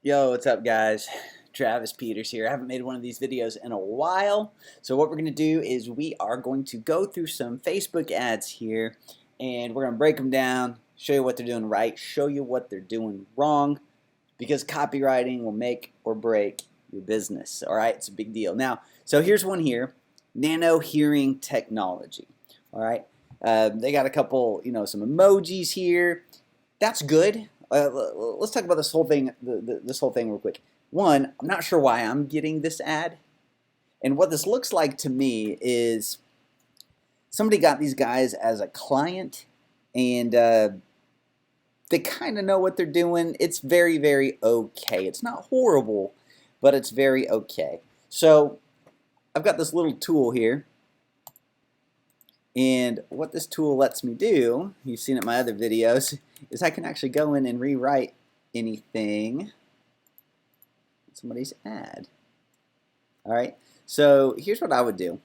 Yo, what's up guys? Travis Peters here. I haven't made one of these videos in a while. So what we're going to do is we are going to go through some Facebook ads here and we're going to break them down, show you what they're doing right, show you what they're doing wrong, because copywriting will make or break your business. Alright, it's a big deal. Now, so here's one here, Nano Hearing Technology. Alright, they got a couple, some emojis here. That's good. Let's talk about this whole thing. This whole thing real quick. One, I'm not sure why I'm getting this ad, and what this looks like to me is somebody got these guys as a client, and they kind of know what they're doing. It's very, very okay. It's not horrible, but it's very okay. So I've got this little tool here. And what this tool lets me do, you've seen it in my other videos, is I can actually go in and rewrite anything in somebody's ad. Alright, so here's what I would do.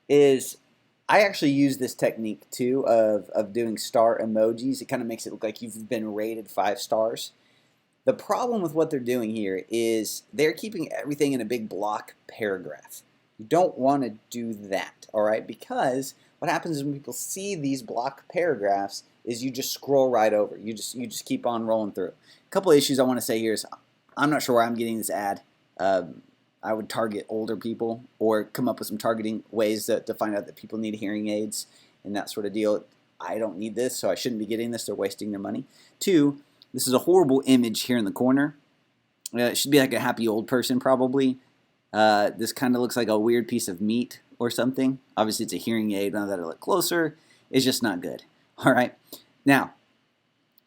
Is I actually use this technique too of doing star emojis. It kind of makes it look like you've been rated 5 stars. The problem with what they're doing here is they're keeping everything in a big block paragraph. You don't want to do that, all right? Because what happens is when people see these block paragraphs is you just scroll right over. You just keep on rolling through. A couple of issues I want to say here is I'm not sure where I'm getting this ad. I would target older people or come up with some targeting ways to find out that people need hearing aids and that sort of deal. I don't need this, so I shouldn't be getting this. They're wasting their money. 2, this is a horrible image here in the corner. It should be like a happy old person probably. This kind of looks like a weird piece of meat or something. Obviously it's a hearing aid. Now that I look closer, it's just not good. Alright, now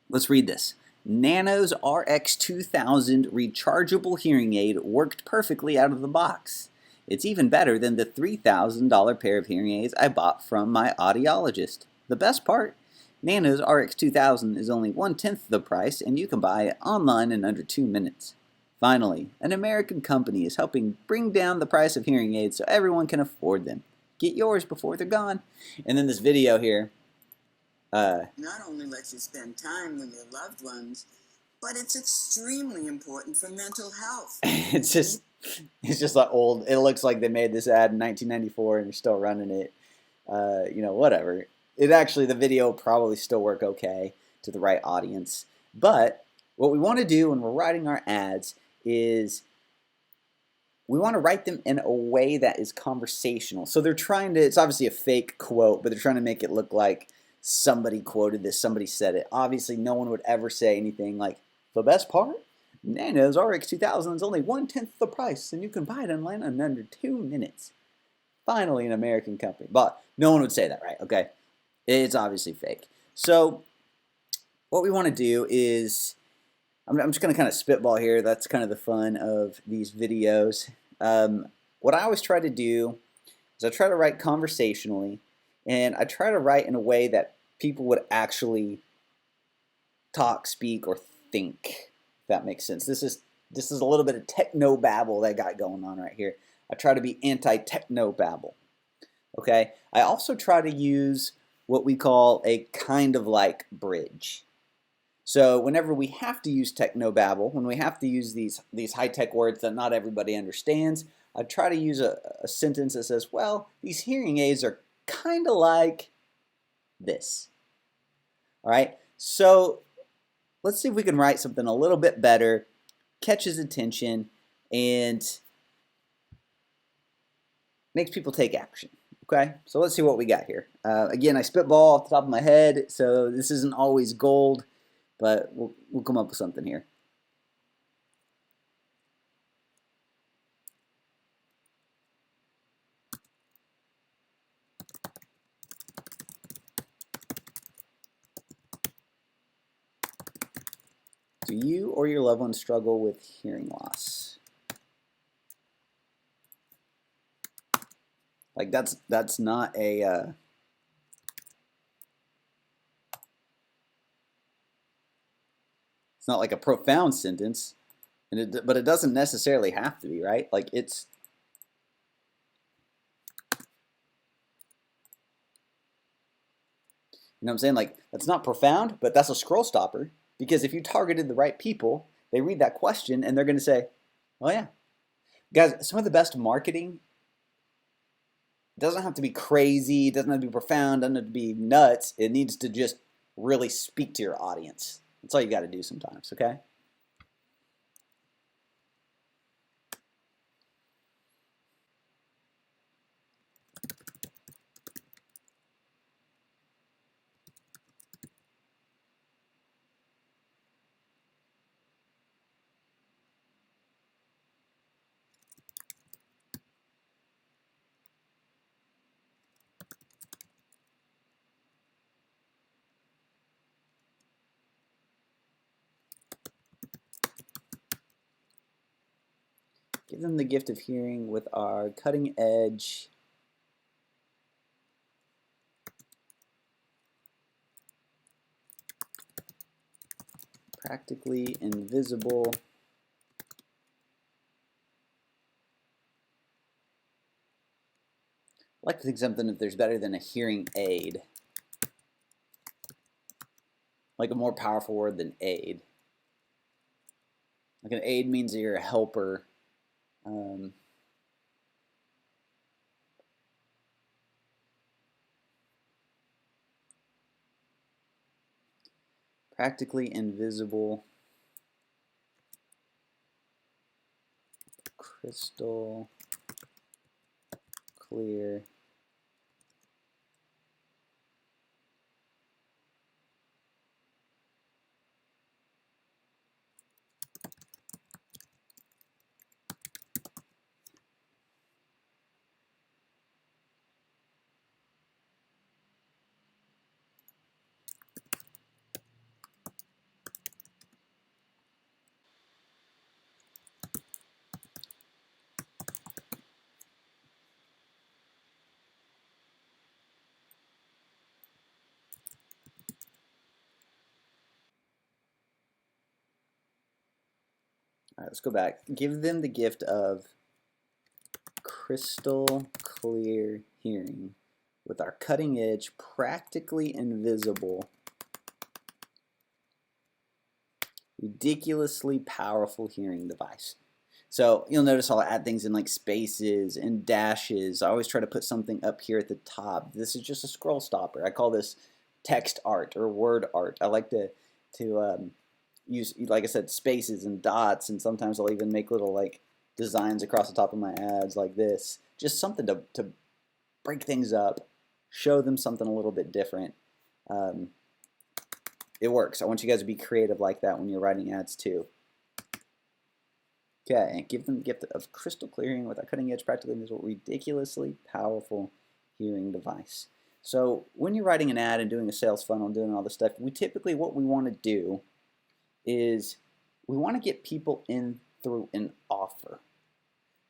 let's read this. Nano's RX 2000 rechargeable hearing aid worked perfectly out of the box. It's even better than the $3,000 pair of hearing aids I bought from my audiologist. The best part? Nano's RX 2000 is only 1/10 the price and you can buy it online in under 2 minutes. Finally, an American company is helping bring down the price of hearing aids so everyone can afford them. Get yours before they're gone. And then this video here. Not only lets you spend time with your loved ones, but it's extremely important for mental health. it's just like old. It looks like they made this ad in 1994 and they're still running it. Whatever. It actually, the video will probably still work okay to the right audience. But what we want to do when we're writing our ads is we want to write them in a way that is conversational. So they're trying to, it's obviously a fake quote, but they're trying to make it look like somebody quoted this, somebody said it. Obviously no one would ever say anything like, the best part? Nano's RX 2000 is only 1/10 the price and you can buy it online in under 2 minutes. Finally an American company. But no one would say that, right? Okay. It's obviously fake. So what we want to do is I'm just going to kind of spitball here. That's kind of the fun of these videos. What I always try to do is I try to write conversationally, and I try to write in a way that people would actually talk, speak, or think, if that makes sense. This is a little bit of techno-babble that I got going on right here. I try to be anti-techno-babble. Okay? I also try to use what we call a kind of like bridge. So whenever we have to use technobabble, when we have to use these high-tech words that not everybody understands, I try to use a sentence that says, well, these hearing aids are kind of like this. All right, so let's see if we can write something a little bit better, catches attention, and makes people take action. Okay, so let's see what we got here. Again, I spitball off the top of my head, so this isn't always gold. But we'll come up with something here. Do you or your loved one struggle with hearing loss? Like that's not a it's not like a profound sentence, but it doesn't necessarily have to be, right? Like it's You know what I'm saying? Like, that's not profound, but that's a scroll stopper. Because if you targeted the right people, they read that question and they're going to say, oh yeah. Guys, some of the best marketing doesn't have to be crazy, doesn't have to be profound, doesn't have to be nuts. It needs to just really speak to your audience. That's all you got to do sometimes, okay? Give them the gift of hearing with our cutting edge practically invisible I like to think something if there's better than a hearing aid, like a more powerful word than aid. Like an aid means that you're a helper. Practically invisible, crystal clear. All right, let's go back. Give them the gift of crystal clear hearing with our cutting edge, practically invisible, ridiculously powerful hearing device. So you'll notice I'll add things in like spaces and dashes. I always try to put something up here at the top. This is just a scroll stopper. I call this text art or word art. I like to use, like I said, spaces and dots, and sometimes I'll even make little like designs across the top of my ads like this. Just something to break things up, show them something a little bit different. It works. I want you guys to be creative like that when you're writing ads too. Okay, and give them the gift of crystal clear hearing with our cutting edge, practically invisible, ridiculously powerful hearing device. So when you're writing an ad and doing a sales funnel and doing all this stuff, we typically, what we want to do is we want to get people in through an offer,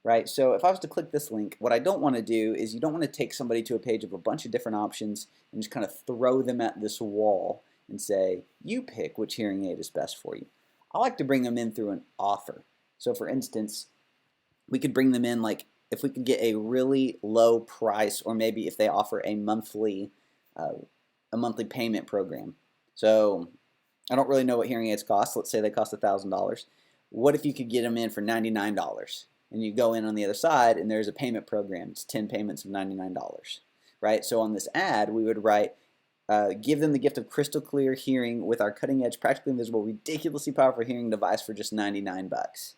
right? So if I was to click this link, what I don't want to do is you don't want to take somebody to a page of a bunch of different options and just kind of throw them at this wall and say, you pick which hearing aid is best for you. I like to bring them in through an offer. So for instance, we could bring them in like if we could get a really low price, or maybe if they offer a monthly payment program. So I don't really know what hearing aids cost. Let's say they cost $1,000. What if you could get them in for $99? And you go in on the other side and there's a payment program. It's 10 payments of $99, right? So on this ad, we would write, give them the gift of crystal clear hearing with our cutting edge, practically invisible, ridiculously powerful hearing device for just 99 bucks.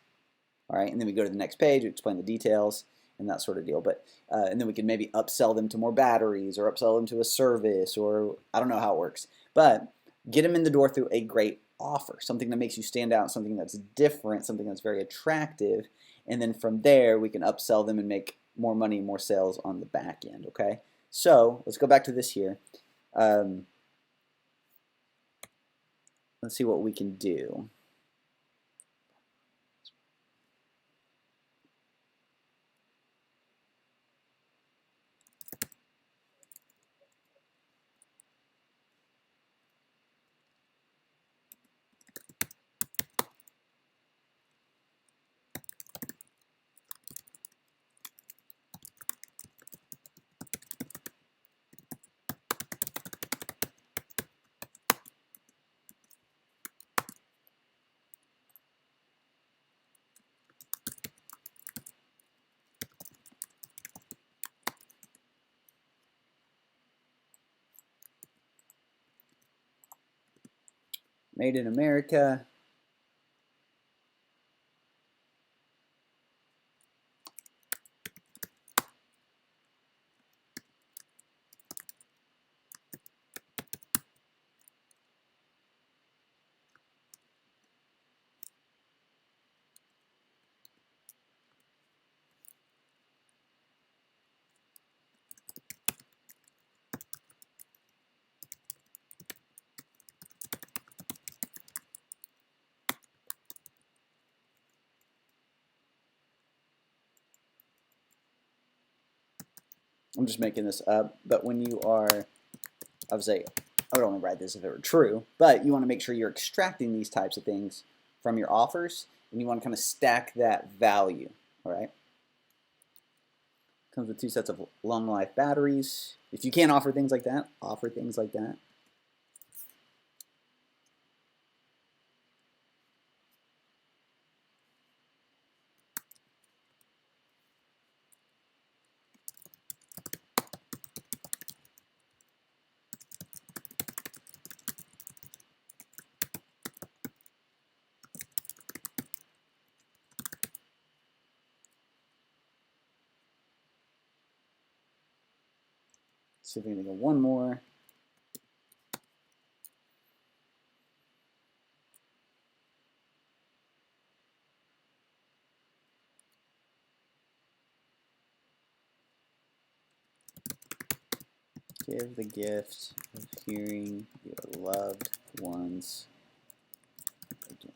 All right, and then we go to the next page, we explain the details and that sort of deal. But and then we can maybe upsell them to more batteries or upsell them to a service, or I don't know how it works. But get them in the door through a great offer, something that makes you stand out, something that's different, something that's very attractive. And then from there, we can upsell them and make more money, more sales on the back end, okay? So let's go back to this here. Let's see what we can do. Made in America. I'm just making this up, but when you are, I would say, I would only write this if it were true, but you want to make sure you're extracting these types of things from your offers, and you want to kind of stack that value, all right? Comes with 2 sets of long life batteries. If you can't offer things like that, offer things like that. See if we can think of one more. Give the gift of hearing your loved ones again.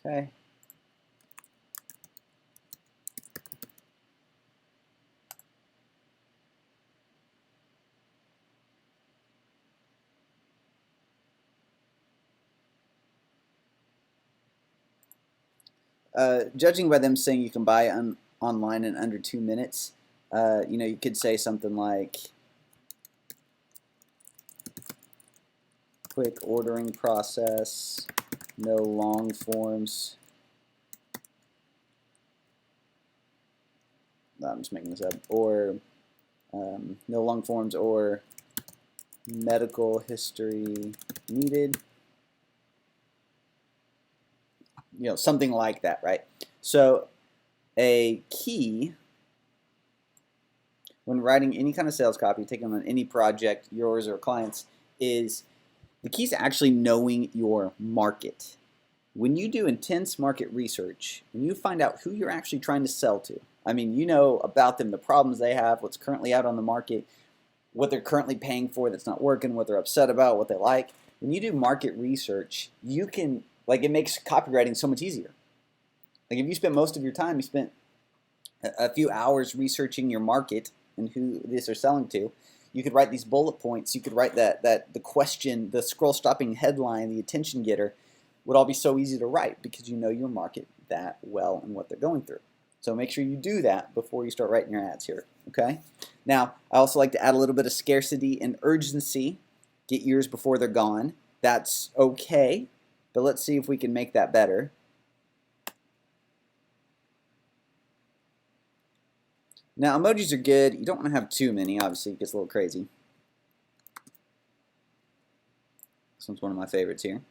Okay. Judging by them saying you can buy online in under 2 minutes, you could say something like quick ordering process, no long forms. I'm just making this up. Or no long forms or medical history needed. Something like that, right? So a key when writing any kind of sales copy, taking on any project, yours or clients, is the key is actually knowing your market. When you do intense market research, when you find out who you're actually trying to sell to, I mean, you know about them, the problems they have, what's currently out on the market, what they're currently paying for that's not working, what they're upset about, what they like. When you do market research, you can, it makes copywriting so much easier. Like if you spent most of your time, you spent a few hours researching your market and who this are selling to, you could write these bullet points. You could write that the question, the scroll stopping headline, the attention getter would all be so easy to write because you know your market that well and what they're going through. So make sure you do that before you start writing your ads here, okay? Now, I also like to add a little bit of scarcity and urgency. Get yours before they're gone. That's okay, but let's see if we can make that better. Now, emojis are good. You don't want to have too many, obviously. It gets a little crazy. This one's one of my favorites here.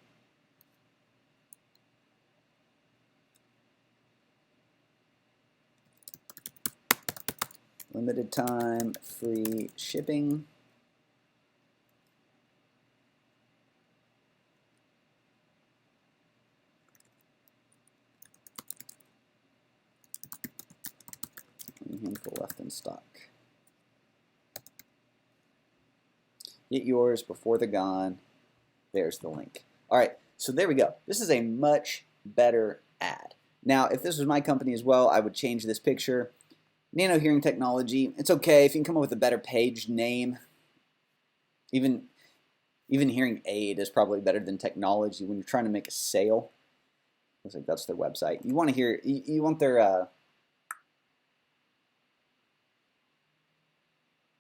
Limited time, free shipping. A handful left in stock. Get yours before they're gone. There's the link. All right, so there we go. This is a much better ad. Now, if this was my company as well, I would change this picture. Nano hearing technology. It's okay if you can come up with a better page name. Even hearing aid is probably better than technology when you're trying to make a sale. Looks like that's their website. You want to hear, you want their,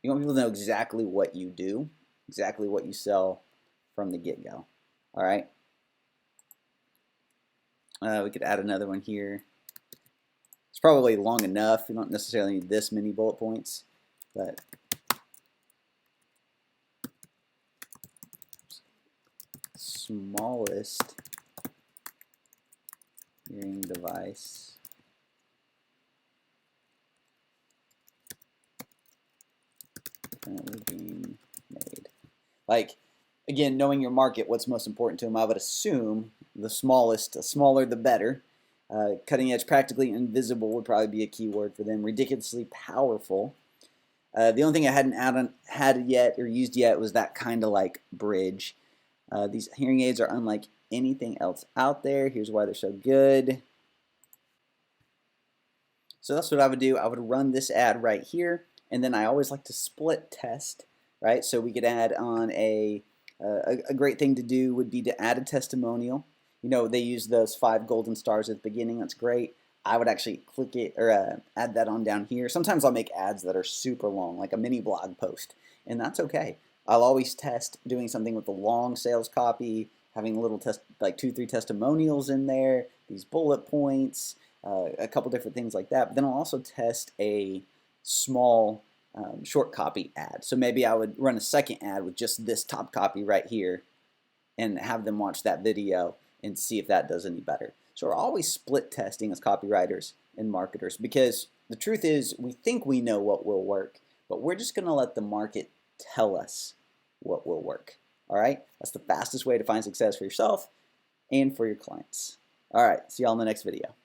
you want people to know exactly what you do, exactly what you sell from the get-go. All right. We could add another one here. It's probably long enough. You don't necessarily need this many bullet points, but smallest hearing device currently being made. Like, again, knowing your market, what's most important to them, I would assume the smallest, the smaller the better. Cutting edge, practically invisible would probably be a keyword for them. Ridiculously powerful. The only thing I hadn't had yet or used yet was that kind of like bridge. These hearing aids are unlike anything else out there. Here's why they're so good. So that's what I would do. I would run this ad right here, and then I always like to split test, right? So we could add on a great thing to do would be to add a testimonial. You know, they use those 5 golden stars at the beginning. That's great. I would actually click it or add that on down here. Sometimes I'll make ads that are super long, like a mini blog post, and that's okay. I'll always test doing something with a long sales copy, having a little test, like 2-3 testimonials in there, these bullet points, a couple different things like that. But then I'll also test a small short copy ad. So maybe I would run a second ad with just this top copy right here and have them watch that video and see if that does any better. So we're always split testing as copywriters and marketers, because the truth is we think we know what will work, but we're just going to let the market tell us what will work. All right? That's the fastest way to find success for yourself and for your clients. All right, see y'all in the next video.